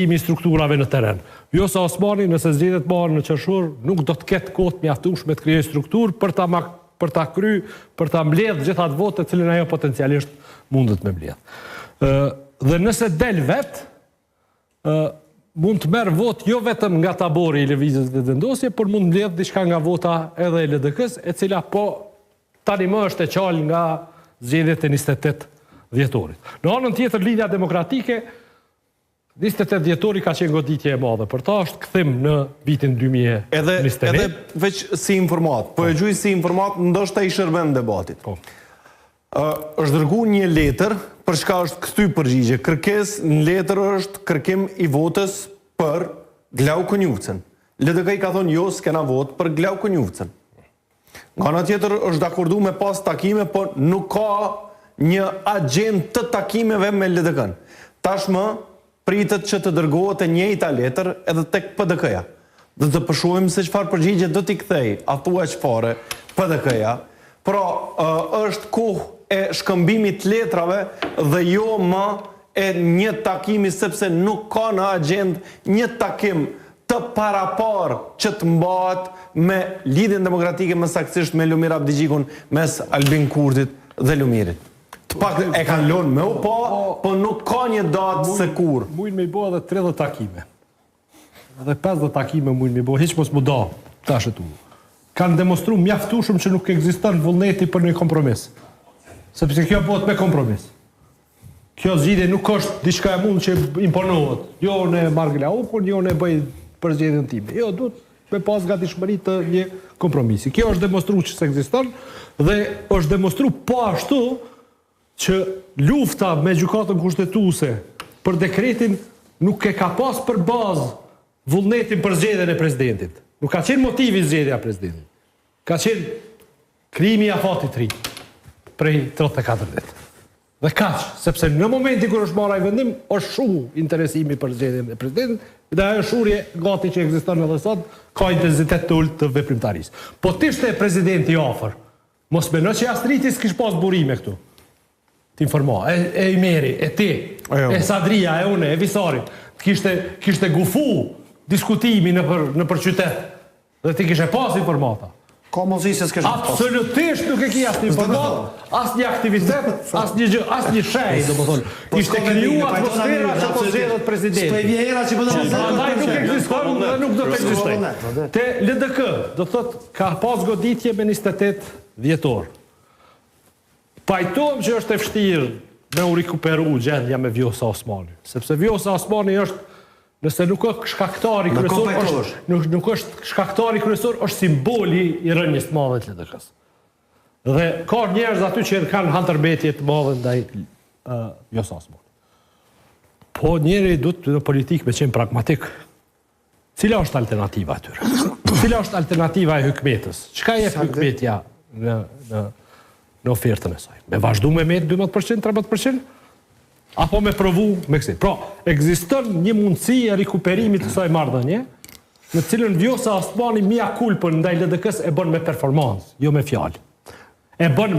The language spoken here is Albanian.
imi strukturave në teren. Vjosa Osmani, nëse zgjedhet marrë në qershor, nuk do të ketë kohë mjaftueshme të krijojë strukturë për ta kry, për ta mbledh gjithë ato vote të cilën ajo potencialisht mundet me mbledh. Dhe nëse del vet, mund të merr votë jo vetëm nga tabori i lëvizjes vendosje, por mund mbledh diçka nga vota edhe e LDK-s, e cila po tani më është e qalë nga zgjedhjet e 28 dhjetorit. Në anën tjetër, Lidhja Demokratike 28 dhjetori ka qenë goditje e madhe, për ta është kthim në vitin 2021. Edhe veç si informat, po e gjuj si informat, ndoshta i shërben debatit. Është dërgu një letër, për shka është këty përgjigje. Kërkes në letër është kërkim i votës për Glau Konjuvcen. LDK i ka thonë jo, s'kena votë për Glau Konjuvcen. Nga në tjetër është dakordu me pas takime, por nuk ka një agent të takimeve me LDK-n. Tashmë, pritet që të dërgohet e njëjta letër edhe tek PDK-ja. Dhe të përshuim se çfarë përgjigje do t'i kthej, a thua çfarë PDK-ja. Pra, është kohë e shkëmbimit letrave dhe jo më e një takimi, sepse nuk ka në agend një takim të parapar që të mbahet me Lidhjen Demokratike, më saktësisht me Lumir Abdigjikun, mes Albin Kurtit dhe Lumirit. Të pak e kanë lënë me u po nuk ka një datë se kur. Mujnë me i bo edhe 30 takime. Edhe 50 takime mujnë me i bo, hiq mos mu da, tashet u. Kanë demonstru mjaftueshëm që nuk ekziston vullneti për një kompromis. Sepse kjo bëhet me kompromis. Kjo zgjidhje nuk është diçka e mund që imponohet. Jo në marr Glaukun, jo në bëj për zgjedhjen time. Jo, duhet me pas gatishmëri të një kompromisi. Kjo është demonstru që se ekziston dhe është demonstru po ashtu që lufta me gjykatën kushtetuese për dekretin nuk e ka pas për bazë vullnetin për zgjedhjen e presidentit. Nuk ka qenë motivi zgjedhja e presidentit. Ka qenë krijimi i afatit të ri prej 34 ditë. Dhe kaq, sepse në momentin kur është marrë ai vendim, është shumë interesimi për zgjedhjen e presidentit, dhe ajo shurje gati që ekziston edhe sot ka intensitet të ulët të veprimtarisë. Po t'ishte presidenti afër, mos mendoj që Astriti s'kish pas burime këtu. Informa, e Imeri, e ti, e Sadria, e une, e Visarit, kishte gufu diskutimi në për qytet, dhe ti kishe pas informata. Ka mundësi se s'kesh pas. Absolutisht nuk e ki asë një informat, asë një aktivitet, asë një shej, do më thonë. Ishte kriju atmosfera që po zgjedhet presidenti. S'pe vjera që po do të Andaj nuk ekziston dhe nuk do të ekzistojnë. Te LDK, do të thotë, ka pas goditje me 28 dhjetor. Pajtojmë që është e vështirë me u rikuperu gjendja me Vjosa Osmani. Sepse Vjosa Osmani është, nëse nuk është shkaktari kryesor, nuk është shkaktari kryesor, është simboli i rënjes të madhe të LDK-s. Dhe ka njerëz aty që kanë handërbetje të madhe ndaj Vjosa Osmani. Po njeri duhet në politikë me qenë pragmatik. Cila është alternativa atyre? Cila është alternativa e hykmetës? Çka jep hykmetja në ofertën e saj? Me vazhdu me 12%, 13%? Apo me provu me kësi? Pra, ekziston një mundësi e rikuperimit të saj marrëdhënie, në cilën Vjosa Osmani mia kulpën ndaj LDK-s e bën me performancë, jo me fjalë. E bën